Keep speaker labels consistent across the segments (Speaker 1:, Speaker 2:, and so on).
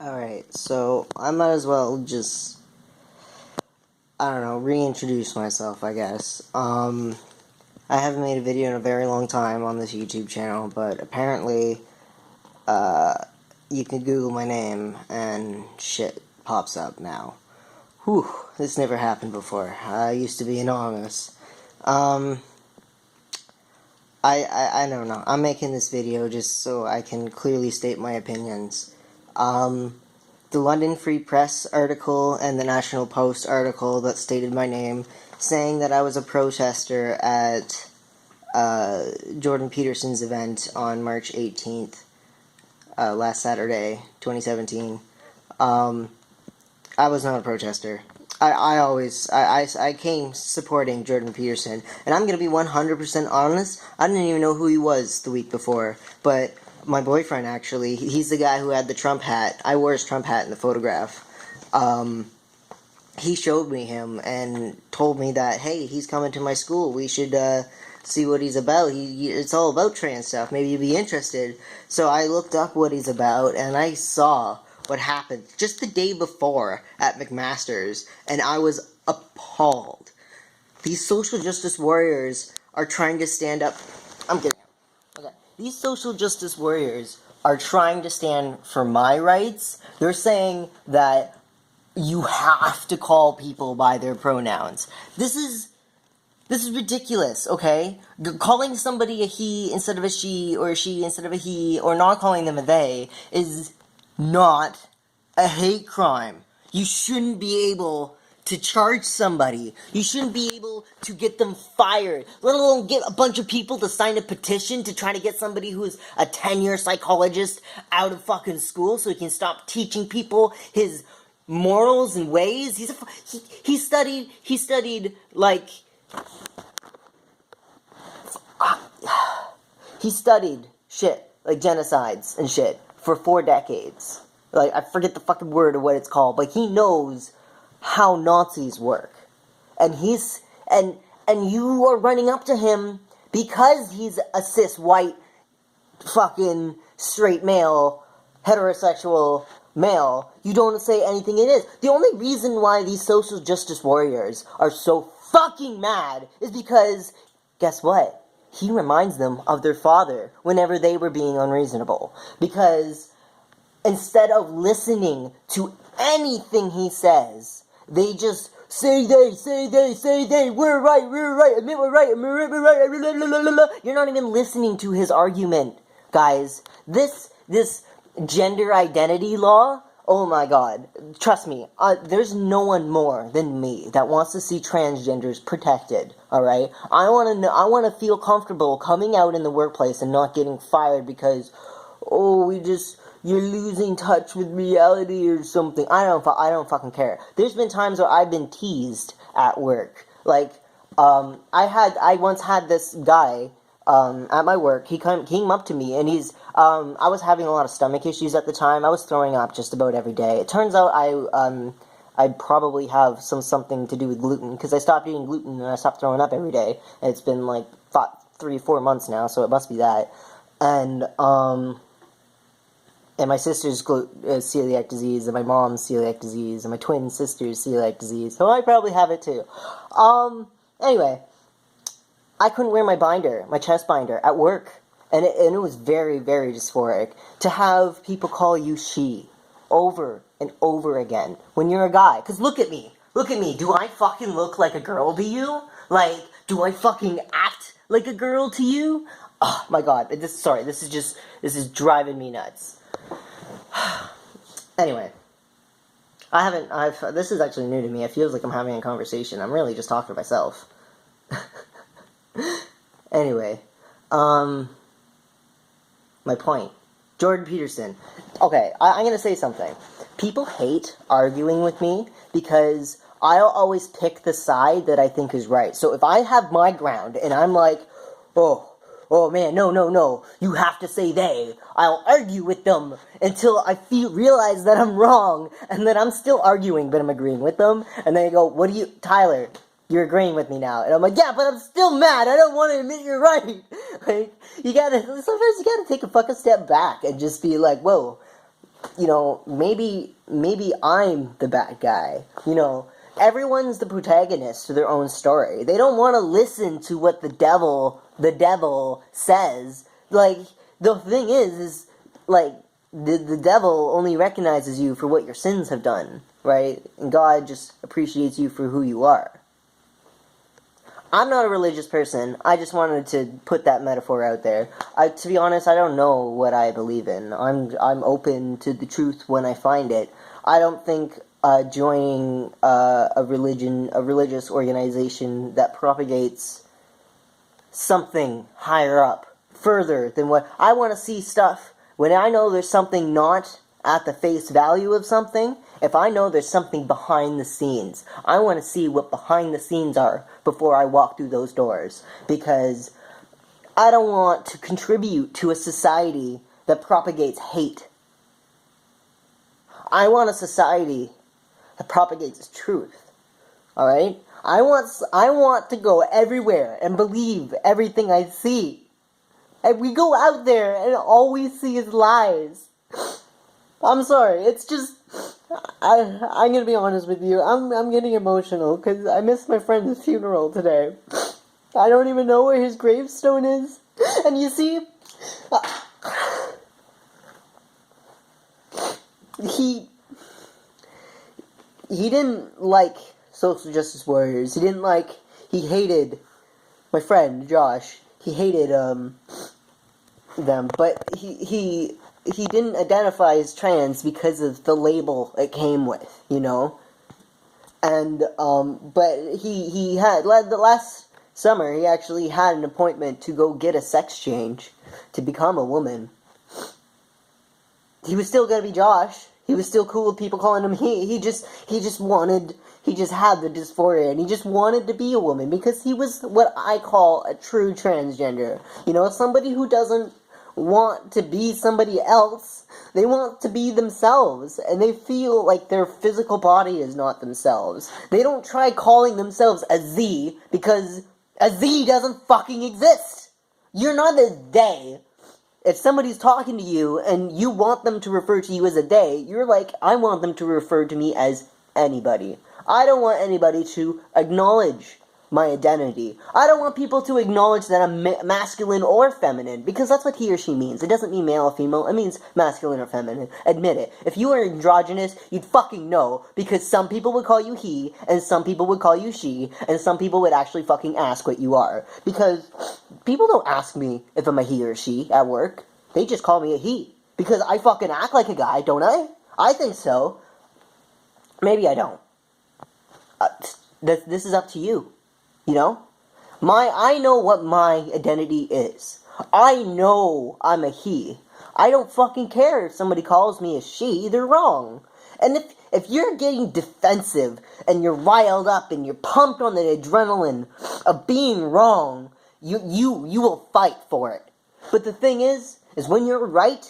Speaker 1: Alright, so I might as well just, I don't know, reintroduce myself, I guess. I haven't made a video in a very long time on this YouTube channel, but apparently, you can Google my name and shit pops up now. Whew, this never happened before. I used to be anonymous. I don't know. I'm making this video just so I can clearly state my opinions. The London Free Press article and the National Post article that stated my name, saying that I was a protester at Jordan Peterson's event on March 18th, last Saturday, 2017. I was not a protester. I came supporting Jordan Peterson, and I'm going to be 100% honest, I didn't even know who he was the week before, but my boyfriend, actually, he's the guy who had the Trump hat. I wore his Trump hat in the photograph. He showed me him and told me that, hey, he's coming to my school, we should, see what he's about. It's all about trans stuff, maybe you'd be interested. So I looked up what he's about, and I saw what happened just the day before at McMaster's, and I was appalled. These social justice warriors are trying to stand up. I'm kidding. Okay. These social justice warriors are trying to stand for my rights. They're saying that you have to call people by their pronouns. This is ridiculous, okay? Calling somebody a he instead of a she, or a she instead of a he, or not calling them a they, is not a hate crime. You shouldn't be able to charge somebody. You shouldn't be able to get them fired, let alone get a bunch of people to sign a petition to try to get somebody who's a 10-year psychologist out of fucking school so he can stop teaching people his morals and ways. He studied like he studied shit like genocides and shit for 4 decades. Like, I forget the fucking word or what it's called, but he knows how Nazis work. And and you are running up to him because he's a cis white fucking straight male, heterosexual male. You don't say anything it is. The only reason why these social justice warriors are so fucking mad is because, guess what? He reminds them of their father whenever they were being unreasonable. Because instead of listening to anything he says, they just say they, we're right, admit we're right, you're not even listening to his argument, guys. This gender identity law, oh my god, trust me, there's no one more than me that wants to see transgenders protected, alright? I want to feel comfortable coming out in the workplace and not getting fired because, you're losing touch with reality or something. I don't fucking care. There's been times where I've been teased at work. Like, I once had this guy, at my work. He came up to me, and I was having a lot of stomach issues at the time. I was throwing up just about every day. It turns out I probably have something to do with gluten, because I stopped eating gluten and I stopped throwing up every day. And it's been like 3-4 months now, so it must be that. And my sister's celiac disease, and my mom's celiac disease, and my twin sister's celiac disease, so I probably have it too. Anyway, I couldn't wear my chest binder, at work, and it was very, very dysphoric to have people call you she over and over again when you're a guy. Because look at me, do I fucking look like a girl to you? Like, do I fucking act like a girl to you? Oh my god, this is driving me nuts. Anyway, this is actually new to me. It feels like I'm having a conversation. I'm really just talking to myself. Anyway, my point. Jordan Peterson. Okay, I'm gonna say something. People hate arguing with me because I'll always pick the side that I think is right. So if I have my ground and I'm like, oh man, no, you have to say they. I'll argue with them until I realize that I'm wrong, and that I'm still arguing, but I'm agreeing with them, and they go, Tyler, you're agreeing with me now, and I'm like, yeah, but I'm still mad, I don't want to admit you're right. Like, sometimes you gotta take a fucking step back and just be like, whoa, you know, maybe I'm the bad guy. You know, everyone's the protagonist to their own story. They don't want to listen to what the devil says. Like, the thing is like, the devil only recognizes you for what your sins have done, right? And God just appreciates you for who you are. I'm not a religious person. I just wanted to put that metaphor out there. To be honest, I don't know what I believe in. I'm open to the truth when I find it. I don't think joining a religious organization that propagates something higher up, further than what I want to see stuff. When I know there's something not at the face value of something, if I know there's something behind the scenes, I want to see what behind the scenes are before I walk through those doors. Because I don't want to contribute to a society that propagates hate. I want a society that propagates truth. Alright? I want to go everywhere and believe everything I see. And we go out there and all we see is lies. I'm sorry, it's just... I'm gonna be honest with you, I'm getting emotional, because I missed my friend's funeral today. I don't even know where his gravestone is. And you see... He didn't like social justice warriors. He hated my friend, Josh. He hated, them, but he didn't identify as trans because of the label it came with, you know? And, but he had, the last summer, he actually had an appointment to go get a sex change to become a woman. He was still gonna be Josh. He was still cool with people calling him he. He just had the dysphoria, and he just wanted to be a woman, because he was what I call a true transgender. You know, somebody who doesn't want to be somebody else. They want to be themselves, and they feel like their physical body is not themselves. They don't try calling themselves a Z, because a Z doesn't fucking exist. You're not a they. If somebody's talking to you, and you want them to refer to you as a they, you're like, I want them to refer to me as anybody. I don't want anybody to acknowledge my identity. I don't want people to acknowledge that I'm masculine or feminine, because that's what he or she means. It doesn't mean male or female, it means masculine or feminine. Admit it. If you were androgynous, you'd fucking know, because some people would call you he, and some people would call you she, and some people would actually fucking ask what you are. Because people don't ask me if I'm a he or she at work. They just call me a he. Because I fucking act like a guy, don't I? I think so. Maybe I don't. This is up to you. You know? I know what my identity is. I know I'm a he. I don't fucking care if somebody calls me a she. They're wrong. And if you're getting defensive, and you're riled up, and you're pumped on the adrenaline of being wrong, you will fight for it. But the thing is when you're right,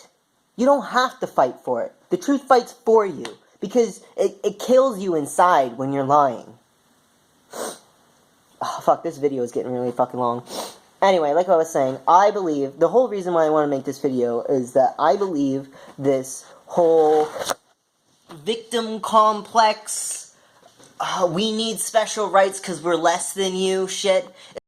Speaker 1: you don't have to fight for it. The truth fights for you. Because it kills you inside when you're lying. Oh, fuck, this video is getting really fucking long. Anyway, like I was saying, I believe, the whole reason why I want to make this video is that I believe this whole victim complex, we need special rights because we're less than you shit